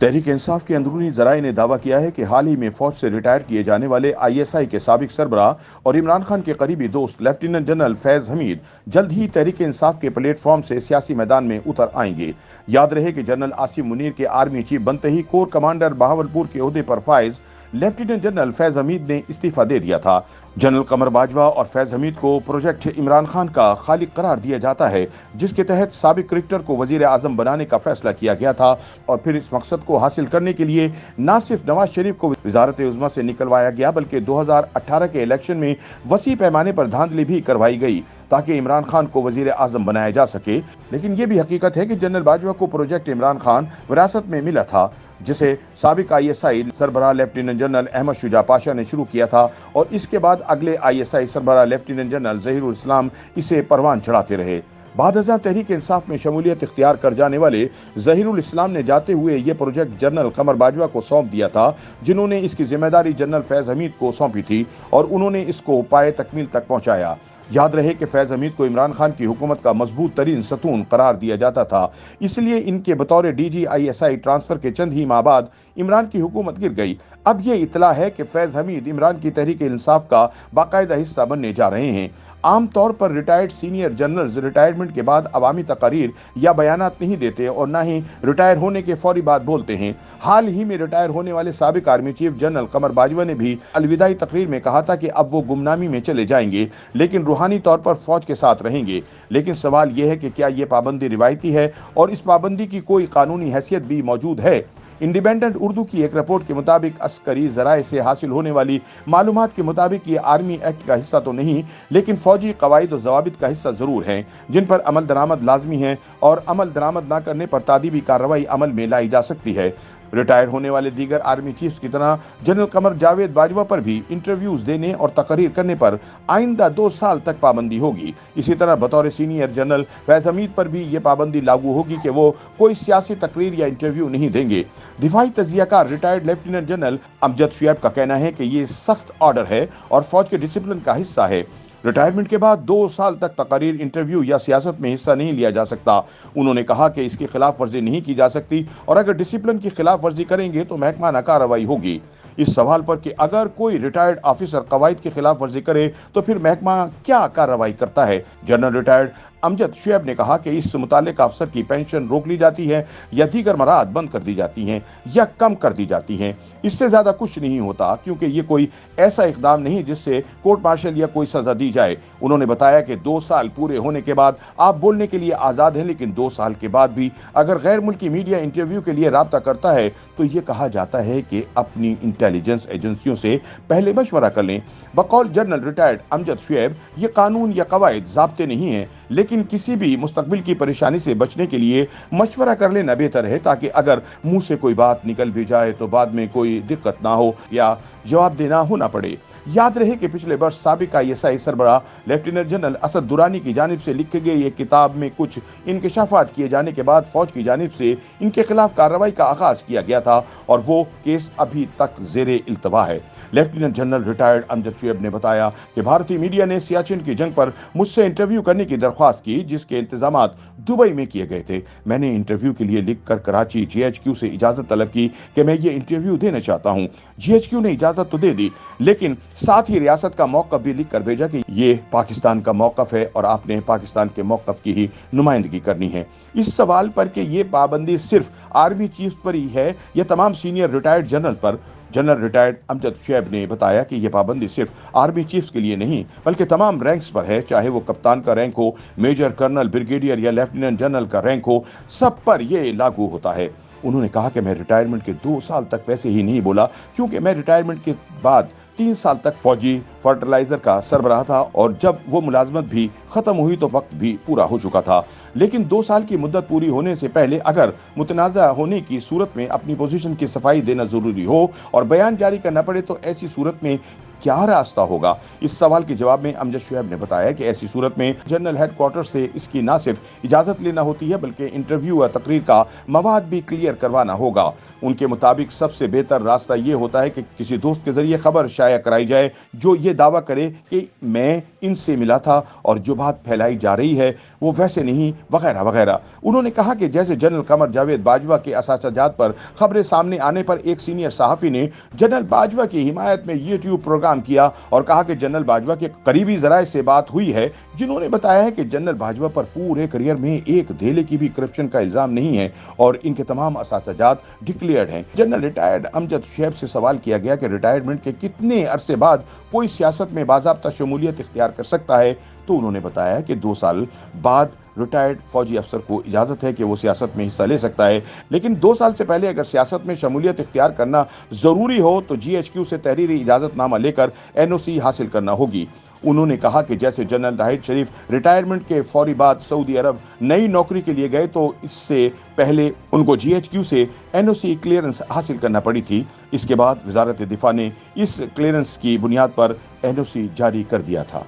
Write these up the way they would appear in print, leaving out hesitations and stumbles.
तहरीक इंसाफ के अंदरूनी जराये ने दावा किया है कि हाल ही में फौज से रिटायर किए जाने वाले ISI के साबिक सरबराह और इमरान खान के करीबी दोस्त लेफ्टिनेंट जनरल फैज हमीद जल्द ही तहरीक इंसाफ के प्लेटफॉर्म से सियासी मैदान में उतर आएंगे। याद रहे कि जनरल आसिम मुनीर के आर्मी चीफ बनते ही कोर कमांडर बहावलपुर के ओहदे पर फाइज लेफ्टिनेंट जनरल फैज हमीद ने इस्तीफा दे दिया था। जनरल कमर बाजवा और फैज हमीद को प्रोजेक्ट इमरान खान का खालिक करार दिया जाता है, जिसके तहत साबिक क्रिकेटर को वजीर आजम बनाने का फैसला किया गया था और फिर इस मकसद को हासिल करने के लिए न सिर्फ नवाज शरीफ को वजारत उज़्मा से निकलवाया गया बल्कि 2018 के इलेक्शन में वसी पैमाने पर धांधली भी करवाई गई ताकि इमरान खान को वजीर आजम बनाया जा सके। लेकिन यह भी हकीकत है कि जनरल बाजवा को प्रोजेक्ट इमरान खान विरासत में मिला था, जिसे साबिक ISI सरबराह लेफ्टिनेंट जनरल अहमद शुजा पाशा ने शुरू किया था और इसके बाद अगले ISI सरबराह लेफ्टिनेंट जनरल ज़हीरुल इस्लाम इसे परवान चढ़ाते रहे। बाद अज़ां तहरीक इंसाफ में शमूलियत इख्तियार कर जाने वाले ज़हीरुल इस्लाम ने जाते हुए ये प्रोजेक्ट जनरल कमर बाजवा को सौंप दिया था, जिन्होंने इसकी जिम्मेदारी जनरल फैज हमीद को सौंपी थी और उन्होंने इसको पाए तकमील तक पहुंचाया। याद रहे कि फैज हमीद को इमरान खान की हुकूमत का मजबूत तरीन सतून करार दिया जाता था, इसलिए इनके बतौर DG ISI ट्रांसफर के चंद ही माह बाद इमरान की हुकूमत गिर गई। अब ये इतला है कि फैज हमीद इमरान की तहरीक इंसाफ का बाकायदा हिस्सा बनने जा रहे हैं। आम तौर पर रिटायर्ड सीनियर जनरल्स रिटायरमेंट के बाद अवामी तकारीर या बयानात नहीं देते और ना ही रिटायर होने के फौरी बाद बोलते हैं। हाल ही में रिटायर होने वाले साबिक आर्मी चीफ जनरल कमर बाजवा ने भी अलविदाई तकरीर में कहा था कि अब वो गुमनामी में चले जाएंगे लेकिन रूहानी तौर पर फौज के साथ रहेंगे। लेकिन सवाल यह है कि क्या ये पाबंदी रिवायती है और इस पाबंदी की कोई कानूनी हैसियत भी मौजूद है। इंडिपेंडेंट उर्दू की एक रिपोर्ट के मुताबिक अस्करी जराए से हासिल होने वाली मालूमात के मुताबिक ये आर्मी एक्ट का हिस्सा तो नहीं लेकिन फौजी कवायद और जवाबित का हिस्सा जरूर है, जिन पर अमल दरामद लाजमी है और अमल दरामद न करने पर तादीबी कार्रवाई अमल में लाई जा सकती है। रिटायर होने वाले दीगर आर्मी चीफ्स की तरह जनरल कमर जावेद बाजवा पर भी इंटरव्यूज देने और तकरीर करने पर आइंदा 2 साल तक पाबंदी होगी। इसी तरह बतौर सीनियर जनरल फैज हमीद पर भी ये पाबंदी लागू होगी कि वो कोई सियासी तकरीर या इंटरव्यू नहीं देंगे। दिफाई तजियाकार retired lieutenant general Amjad Shoaib का कहना है कि ये सख्त ऑर्डर है और फौज के डिसिप्लिन का हिस्सा है। रिटायरमेंट के बाद 2 साल तक तकरीर, इंटरव्यू या सियासत में हिस्सा नहीं लिया जा सकता। उन्होंने कहा कि इसकी खिलाफ वर्जी नहीं की जा सकती और अगर डिसिप्लिन की खिलाफ वर्जी करेंगे तो महकमाना कार्रवाई होगी। इस सवाल पर कि अगर कोई रिटायर्ड ऑफिसर कवायद की खिलाफ वर्जी करे तो फिर महकमा क्या कार्रवाई करता है, जनरल रिटायर्ड अमजद शुएब ने कहा कि इस मुतालिक अफसर की पेंशन रोक ली जाती है या दीगर मराहत बंद कर दी जाती हैं या कम कर दी जाती हैं। इससे ज्यादा कुछ नहीं होता क्योंकि ये कोई ऐसा इकदाम नहीं जिससे कोर्ट मार्शल या कोई सजा दी जाए। उन्होंने बताया कि 2 साल पूरे होने के बाद आप बोलने के लिए आज़ाद हैं, लेकिन 2 साल के बाद भी अगर गैर मुल्की मीडिया इंटरव्यू के लिए राब्ता करता है तो ये कहा जाता है कि अपनी इंटेलिजेंस एजेंसियों से पहले मशवरा कर लें। बकौल जनरल रिटायर्ड अमजद शुएब, ये कानून या कवायद ज़ाब्ते नहीं हैं, लेकिन किसी भी मुस्तकबिल की परेशानी से बचने के लिए मशवरा कर लेना बेहतर है ताकि अगर मुंह से कोई बात निकल भी जाए तो बाद में कोई दिक्कत ना हो या जवाब देना हो ना पड़े। याद रहे कि पिछले वर्ष साबिक ISI सरबराह लेफ्टिनेंट जनरल असद दुरानी की जानिब से लिखी गई एक किताब में कुछ इंकशाफात किए जाने के बाद फौज की जानिब से इनके खिलाफ कार्रवाई का आगाज किया गया था और वो केस अभी तक ज़ेरे इल्तवा है। Lieutenant general retired Amjad Shoaib ने बताया कि भारतीय मीडिया ने सियाचिन की जंग पर मुझसे इंटरव्यू करने की दरख्वास्त की, जिसके इंतजामात दुबई में किए गए थे। मैंने इंटरव्यू के लिए लिखकर कराची GHQ से इजाज़त तलब की कि मैं ये इंटरव्यू देना चाहता हूँ। GHQ ने इजाज़त तो दे दी, लेकिन साथ ही रियासत का मौक़िफ़ भी लिख कर भेजा कि ये पाकिस्तान का मौक़िफ़ है और आपने पाकिस्तान के मौक़िफ़ की ही नुमाइंदगी करनी है। इस सवाल पर कि ये पाबंदी सिर्फ आर्मी चीफ पर ही है या तमाम सीनियर रिटायर्ड जनरल पर, जनरल रिटायर्ड अमजद शुएब ने बताया कि यह पाबंदी सिर्फ आर्मी चीफ्स के लिए नहीं बल्कि तमाम रैंक्स पर है, चाहे वो कप्तान का रैंक हो, मेजर, कर्नल, ब्रिगेडियर या लेफ्टिनेंट जनरल का रैंक हो, सब पर यह लागू होता है। उन्होंने कहा कि मैं रिटायरमेंट के 2 साल तक वैसे ही नहीं बोला क्योंकि मैं रिटायरमेंट के बाद 3 साल तक फौजी फर्टिलाइजर का सरबराह था और जब वो मुलाजमत भी खत्म हुई तो वक्त भी पूरा हो चुका था। लेकिन 2 साल की मुद्दत पूरी होने से पहले अगर मुतनाज़ा होने की सूरत में अपनी पोजीशन की सफाई देना जरूरी हो और बयान जारी करना पड़े तो ऐसी सूरत में क्या रास्ता होगा? इस सवाल के जवाब में अमजद शुएब ने बताया कि ऐसी सूरत में जनरल हेडक्वार्टर से इसकी न सिर्फ इजाजत लेना होती है बल्कि इंटरव्यू व तकरीर का मवाद भी क्लियर करवाना होगा। उनके मुताबिक सबसे बेहतर रास्ता ये होता है कि किसी दोस्त के जरिए खबर शाया कराई जाए जो ये दावा करे कि मैं इनसे मिला था और जो बात फैलाई जा रही है वो वैसे नहीं, वगैरह वगैरह। उन्होंने कहा कि जैसे जनरल कमर जावेद बाजवा के असासाजात पर खबरें सामने आने पर एक सीनियर सहाफ़ी ने जनरल बाजवा की हिमायत में यूट्यूब प्रोग्राम किया और कहा कि जनरल बाजवा के करीबी जराए से बात हुई है जिन्होंने बताया है कि जनरल बाजवा पर पूरे करियर में एक धेले की भी करप्शन का इल्जाम नहीं है और इनके तमाम असासाजात डिक्लेयर्ड हैं। जनरल रिटायर्ड अमजद शुएब से सवाल किया गया कि रिटायरमेंट के कितने अरसे बाद कोई सियासत में बाज़ाब्ता शमूलियत इख्तियार कर सकता है, तो उन्होंने बताया कि 2 साल बाद रिटायर्ड फौजी अफसर को इजाज़त है कि वो सियासत में हिस्सा ले सकता है, लेकिन 2 साल से पहले अगर सियासत में शमूलियत इख्तियार करना ज़रूरी हो तो GHQ से तहरीरी इजाज़तनामा लेकर NOC हासिल करना होगी। उन्होंने कहा कि जैसे जनरल राहिद शरीफ रिटायरमेंट के फौरी बाद सऊदी अरब नई नौकरी के लिए गए तो इससे पहले उनको GHQ से NOC क्लियरेंस हासिल करना पड़ी थी। इसके बाद वजारत दिफा ने इस क्लियरेंस की बुनियाद पर NOC जारी कर दिया था।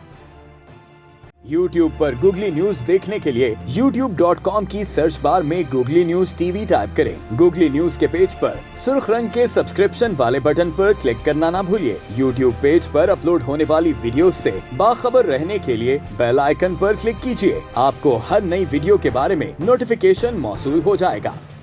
YouTube पर गूगली न्यूज देखने के लिए youtube.com की सर्च बार में गूगली न्यूज TV टाइप करें। गूगली न्यूज के पेज पर सुर्ख रंग के सब्सक्रिप्शन वाले बटन पर क्लिक करना ना भूलिए। YouTube पेज पर अपलोड होने वाली वीडियोस से बाखबर रहने के लिए बेल आइकन पर क्लिक कीजिए। आपको हर नई वीडियो के बारे में नोटिफिकेशन मौसूल हो जाएगा।